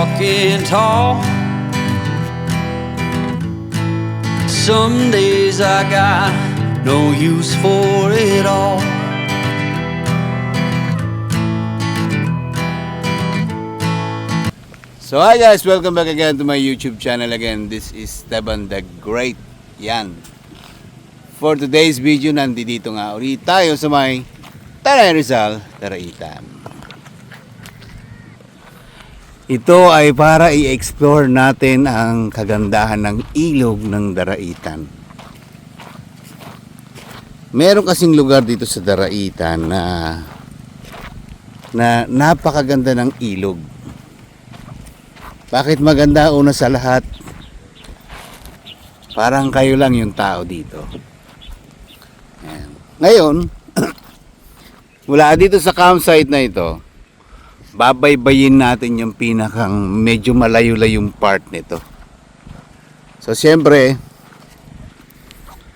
walking tall. Some days I got no use for it all. So hi guys, welcome back again to my YouTube channel again. This is Esteban the Great. Yan. For today's video, nandito nga ulit tayo sa may Tanay Rizal, Daraitan. Ito ay para i-explore natin ang kagandahan ng ilog ng Daraitan. Meron kasing lugar dito sa Daraitan na napakaganda ng ilog. Bakit maganda? Una sa lahat, parang kayo lang yung tao dito. Ayan. Ngayon, mula dito sa campsite na ito, babaybayin natin yung pinakang medyo malayo-layong part nito. So siyempre,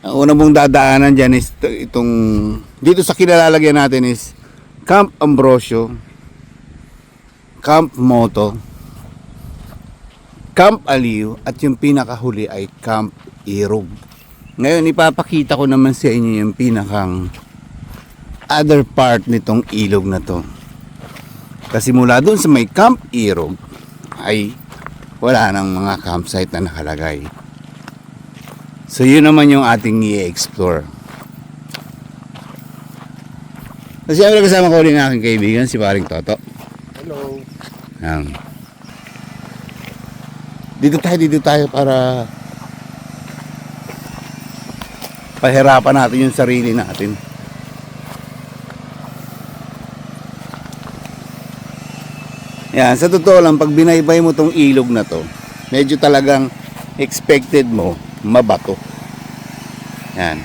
ang una mong dadaanan dyan is itong, dito sa kinalalagyan natin is Camp Ambrosio, Camp Moto, Camp Aliw, at yung pinakahuli ay Camp Irog. Ngayon ipapakita ko naman sa inyo yung pinakang other part nitong ilog na to. Kasi mula doon sa may Camp Irog ay wala nang mga campsite na nakalagay. So yun naman yung ating i-explore. Kasi siyempre kasama ko rin ang aking kaibigan, si Paring Toto. Hello. Dito tayo para pahirapan natin yung sarili natin. Yan, sa totoo lang, pag binaybay mo tong ilog na to, medyo talagang expected mo mabato. Yan.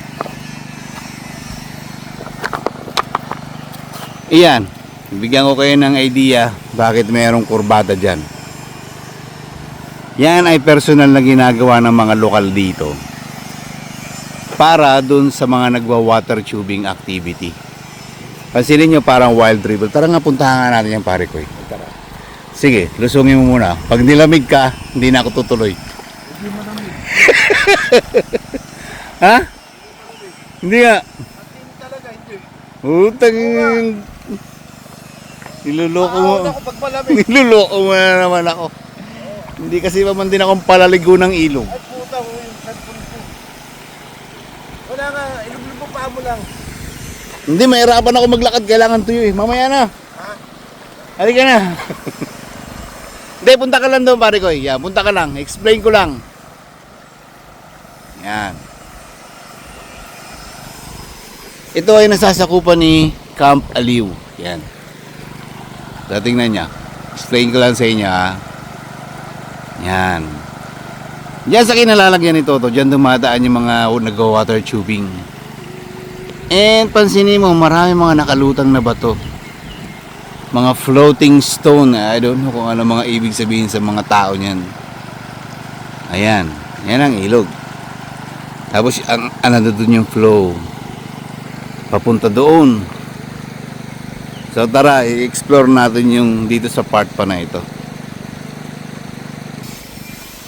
Iyan, bigyan ko kayo ng idea bakit mayroong kurbada dyan. Yan ay personal na ginagawa ng mga lokal dito para dun sa mga nagwa-water tubing activity. Pansinin nyo, parang wild dribble. Tara nga, puntahan nga natin yung pare ko. Tara. Sige, lusungin mo muna. Pag nilamig ka, hindi na ako tutuloy. Hindi mo namin. Ha? Hindi nga. Hindi talaga, hindi. Utang. Niluloko mo. Ako pag malamig. Niluloko mo na naman ako. Hindi kasi pa man din akong palaligo ng ilog. Ay puta mo yung cellphone ko. Wala nga, ilublo pa mo lang. Hindi, mahirapan ako maglakad. Kailangan tuyo eh. Mamaya na. Ha? Halika na. Hindi, punta ka lang doon pare ko. Yan, punta ka lang. Explain ko lang. Yan. Ito ay nasasakupan ni Camp Aliw. Yan. So, tingnan niya. Explain ko lang sa inyo ha. Yan. Diyan sa kinalalagyan ni Toto, diyan dumadaan yung mga nag-water tubing. And pansinin mo, marami mga nakalutang na bato. Mga floating stone. I don't know kung ano mga ibig sabihin sa mga tao niyan. Ayan. Yan ang ilog. Tapos ano doon yung flow. Papunta doon. So tara, i-explore natin yung dito sa part pa na ito.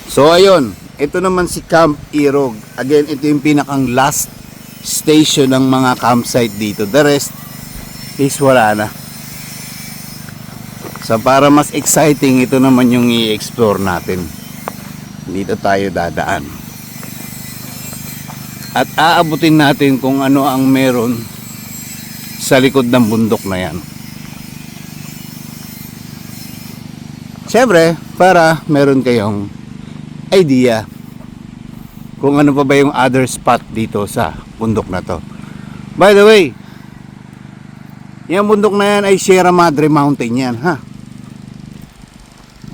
So ayun, ito naman si Camp Irog. Again, ito yung pinakang last station ng mga campsite dito. The rest is wala na. So para mas exciting, ito naman yung i-explore natin. Dito tayo dadaan. At aabutin natin kung ano ang meron sa likod ng bundok na yan. Siyempre, para meron kayong idea kung ano pa ba yung other spot dito sa bundok na to. By the way, yung bundok na yan ay Sierra Madre Mountain yan, ha?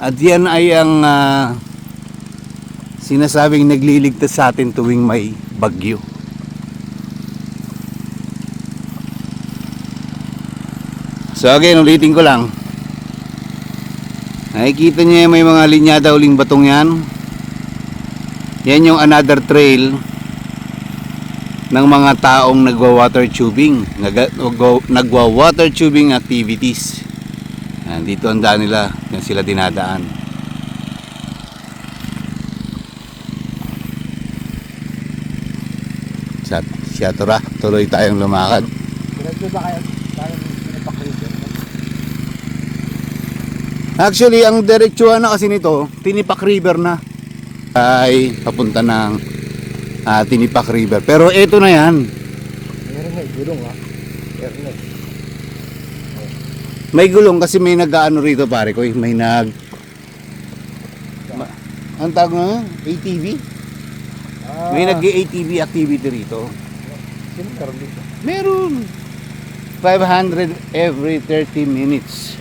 At yan ay ang sinasabing nagliligtas sa atin tuwing may bagyo. So again, ulitin ko lang. Nakikita niyo may mga linyada uling batong yan. Yan yung another trail ng mga taong nagwa-water tubing, nagwa-water tubing activities. Yan, dito ang daan nila, yan sila dinadaan. Siya tara, tuloy tayong lumakad. Diretso ba kayo? Tayo pinapakriber. Actually, ang diretsuhan na kasi nito, Tinipak River na. Ay papunta ng Tinipak River. Pero ito na yan. Meron na, gulong ha. Meron na. May gulong kasi may nag-ano rito pare ko. May ang tawag nga? ATV? May nag-ATV activity rito. Sino meron dito? Meron. 500 every 30 minutes.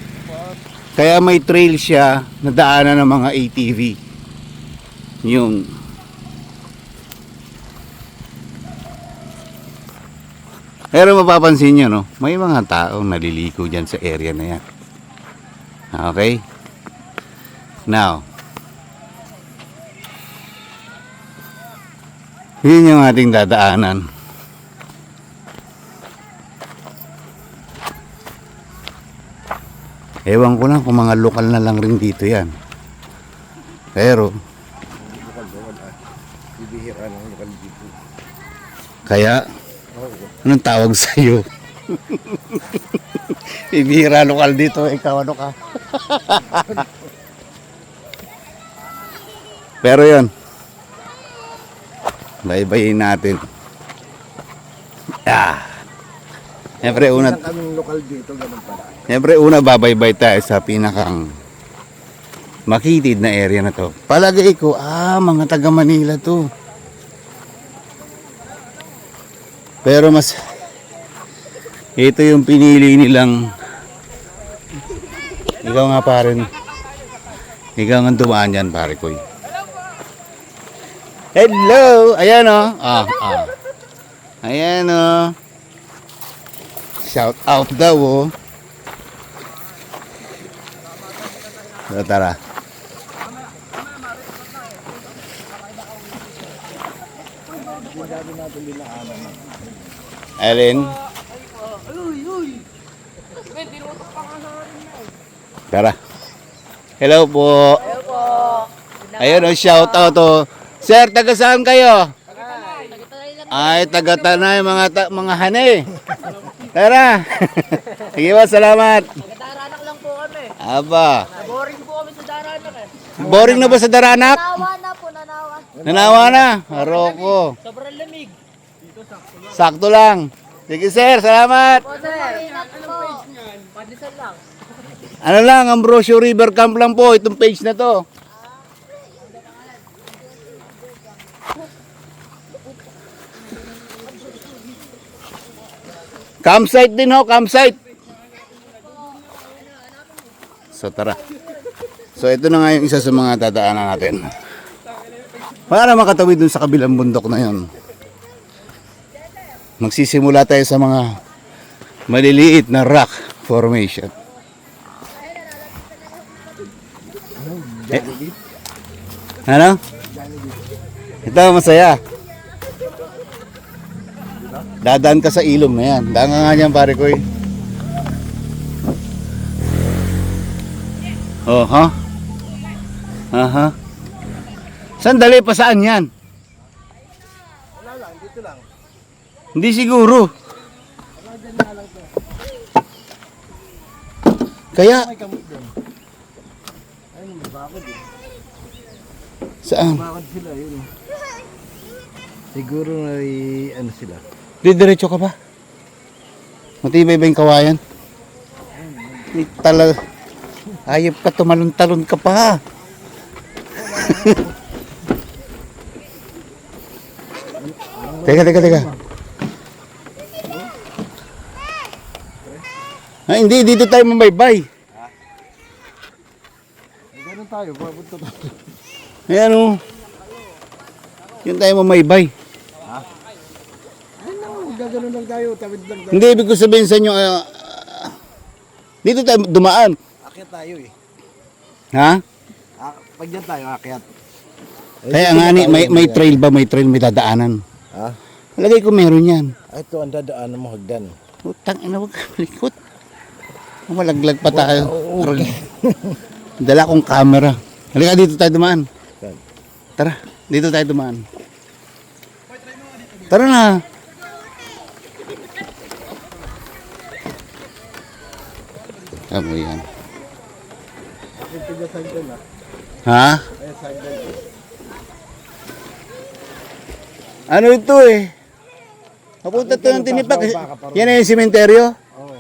Kaya may trail siya na daanan ng mga ATV. Yung pero mapapansin nyo, no? May mga taong naliliko dyan sa area na yan. Okay? Now, yun yung ating dadaanan. Ewan ko lang kung mga lokal na lang rin dito yan. Pero, Lokal ha. Bibihira ng lokal dito. kaya, anong tawag sa'yo? Ibihira lokal dito, ikaw ano ka? Pero yun, bye-bye natin. Siyempre una, Isang kaming lokal dito, ganun pala. siyempre una babaybay tayo sa pinakang makitid na area na to. Palagay ko, mga taga Manila to. Pero mas ito yung pinili nilang ikaw nga pare, ikaw nga dumaan yan pare ko. Hello! Ayan o. Ayan o. Shout out daw o. So, tara. Alin? Tara. Hello po. Ayun o, shout out o. Sir, taga saan kayo? Ay, taga Tanay, mga hane. Tara. Sige ba, salamat. Daranak lang po kami. Aba. Boring po kami sa Daranak eh. Boring na ba sa Daranak? Nanawa na po, nanawa. Nanawa na. Aroko. Sobrang lamig. Sakto lang. Sige sir, salamat. Po, sir. Ingat po. Pandesal lang. Ano lang, Ambrosio River Camp lang po, itong page na to. Campsite din ho, campsite. So tara. So ito na nga yung isa sa mga dadaanan natin. Para makatawid dun sa kabilang bundok na yun. Magsisimula tayo sa mga maliliit na rock formation. Ano? Ito masaya. Dadaan ka sa ilog na yan. Daan ka nga dyan pare ko eh. Oh, ha? Aha. Sandali pa saan yan? Wala lang, dito lang. Hindi siguro. Kaya, May kamot doon. Ayun, may bakod eh. saan? Bakod sila, yun eh. Siguro may ano sila. Diretso ka ba? Matibay ba yung kawayan? Hindi talaga. Ayop ka, tumalon-talon ka pa. Teka. Hindi, dito tayo mamaybay. Ganun tayo, papunta tayo. Ayan o. Yun tayo mamaybay. Ano, gaganon lang tayo, tawid lang tayo. Hindi, ibig ko sabihin sa inyo, dito tayo dumaan. Akyat tayo eh. Ha? Pag dyan tayo, akyat. Kaya nga ni, may trail ba? May trail, may dadaanan. Ha? Lagay ko meron yan. Ito ang dadaan mo hagdan. Utang ina, huwag ka malikot. Malaglag pa tayo. Dala kong camera. Halika, dito tayo dumaan. Saan? Tara, dito tayo dumaan. Tara na. Tamo yan. Yung tigasan ko na. Ha? Ay, sandal. Ano ito eh? Papunta to ng Tinipak. Yan na yung sementeryo? Oo.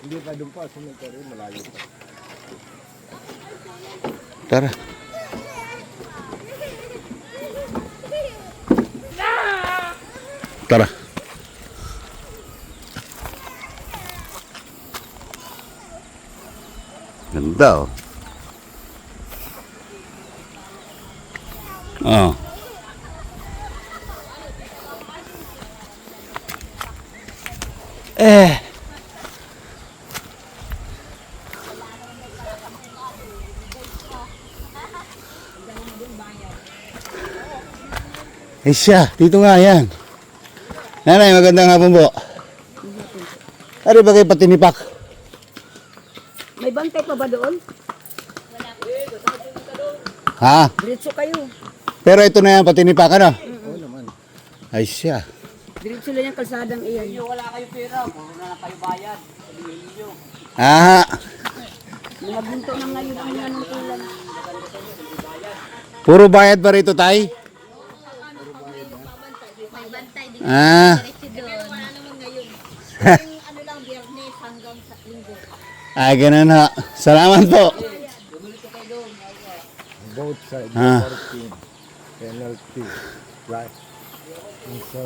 Hindi pa doon pa. Sumitari, malayo pa. Tara. Tara. Ganda oh. Oh. Siya, dito nga yan. Nanay, magandang hapon po. Ari ba kayo patinipak? May bantay pa ba doon? Ha? Diretso kayo. Pero ito na yan, patinipak ano? Oo naman. Ay siya. Diretso lang yung kalsadang iyan. Wala kayo pera, puro na lang kayo bayad. Sabihin niyo. Ah, Mga bunto na ngayon ang mga ng kulang. puro bayad pa rito, tay? Ah. Ano lang, biyernes hanggang sa linggo. Ay, ganun ha. Salamat po. Both sides, Ah. parking, penalty, right, and so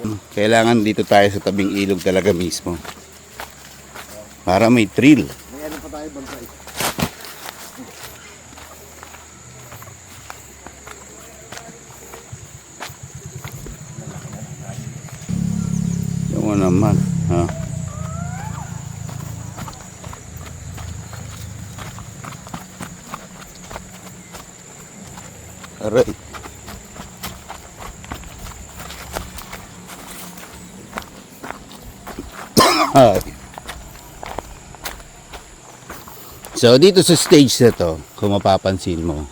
on. Kailangan dito tayo sa tabing ilog talaga mismo. Para may thrill. May ano pa tayo bantay. Yung naman. Ha? Aray. Ay. So dito sa stage na to, kung mapapansin mo,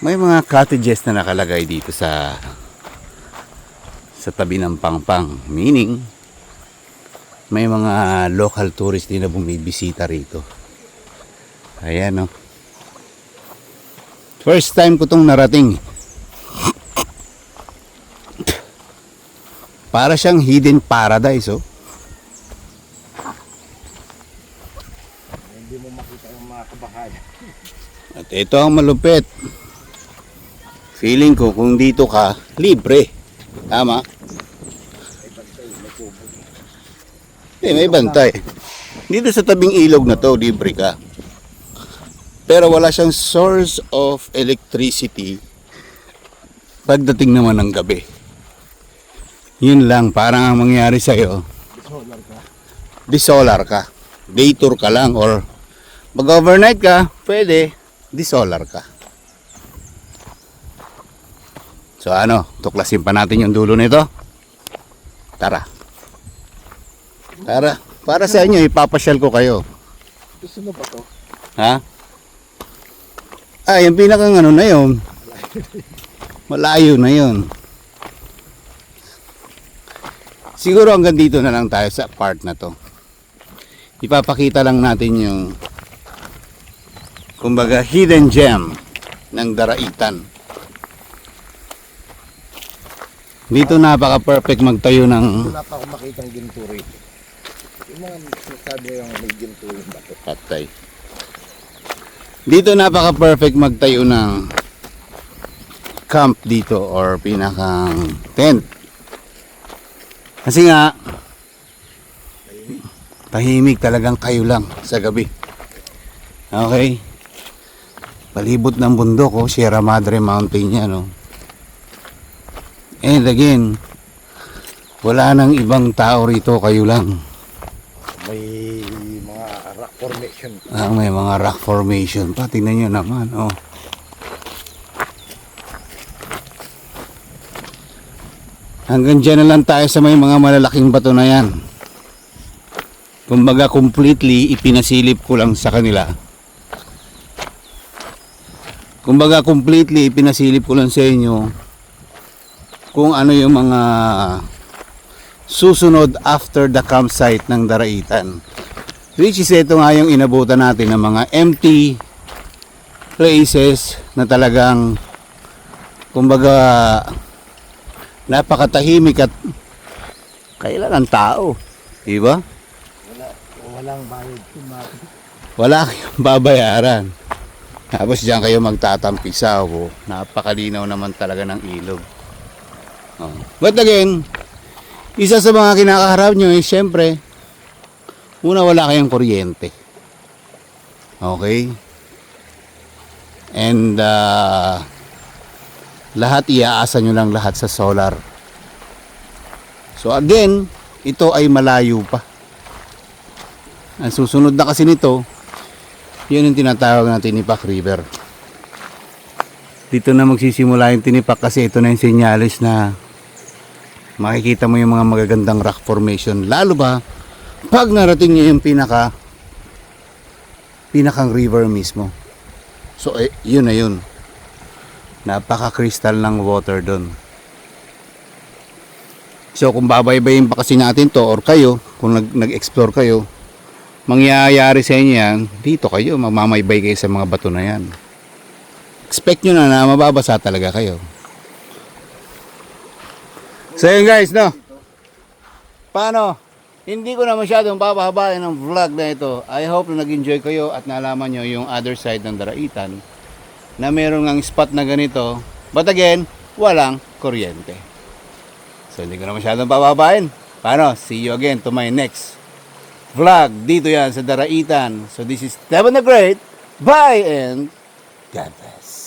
may mga cottages na nakalagay dito sa tabi ng Pangpang. Meaning, may mga local tourists din na bumibisita rito. Ayan, no. First time ko tong narating. Para siyang hidden paradise, oh. Hindi mo makita yung mga kabahay. At ito ang malupit. Feeling ko kung dito ka, libre. Tama? May bantay. Dito sa tabing ilog na to, libre ka. Pero wala siyang source of electricity pagdating naman ng gabi. Yun lang, parang ang mangyari sa'yo, di-solar ka. Day tour ka lang or mag-overnight ka, pwede, di-solar ka. So ano, tuklasin pa natin yung dulo nito. Tara. Tara. Para sa inyo, ipapasyal ko kayo. Gusto mo ba to? Ha? Ah, yung pinakang ano na yun. Malayo na yun. Siguro hanggang dito na lang tayo sa part na to. Ipapakita lang natin yung kumbaga hidden gem ng Daraitan. Dito napaka-perfect magtayo ng Wala pa akong makitang ginto rito. Yung mga sinasabi yung may ginto yung bato. patay. Dito napaka-perfect magtayo ng camp dito or pinakang tent. Kasi nga tahimik talagang kayo lang sa gabi. Okay? Palibot ng bundok, oh, Sierra Madre Mountain yan, oh. And again, wala nang ibang tao rito, kayo lang. May mga rock formation. May mga rock formation pa. Tingnan nyo naman, oh. Hanggang dyan na lang tayo sa may mga malalaking bato na yan. Kumbaga completely ipinasilip ko lang sa kanila. Kumbaga completely ipinasilip ko lang sa inyo kung ano yung mga susunod after the campsite ng Daraitan. Which is ito nga yung inabutan natin ng mga empty places na talagang kumbaga napakatahimik at kailan ang tao, di ba? Walang bayad. Wala kayong babayaran. Tapos diyan kayo magtatampisaw. Oh. Napakalinaw naman talaga ng ilog. Oh. But again, isa sa mga kinakaharap nyo is syempre, una wala kayong kuryente. Okay? And lahat iaasa nyo lang lahat sa solar. So again, ito ay malayo pa. Ang susunod na kasi nito, yun yung tinatawag na Tinipak River. Dito na magsisimula yung Tinipak kasi ito na yung senyalis na makikita mo yung mga magagandang rock formation. Lalo ba, pag narating nyo yung pinakang river mismo. So, yun na yun. Napaka-crystal ng water doon. So, kung babaybayin pa kasi natin to or kayo, kung nag-explore kayo, mangyayari sa inyo yan, dito kayo, mamamaybay kayo sa mga bato na yan. Expect nyo na mababasa talaga kayo. So yun guys, no? Paano? Hindi ko na masyadong papahabain ng vlog na ito. I hope na nag-enjoy kayo at nalaman nyo yung other side ng Daraitan na meron ng spot na ganito. But again, walang kuryente. So hindi ko na masyadong papahabain. Paano? See you again to my next vlog. Dito yan sa Daraitan. So this is Devon the Great. Bye and God bless.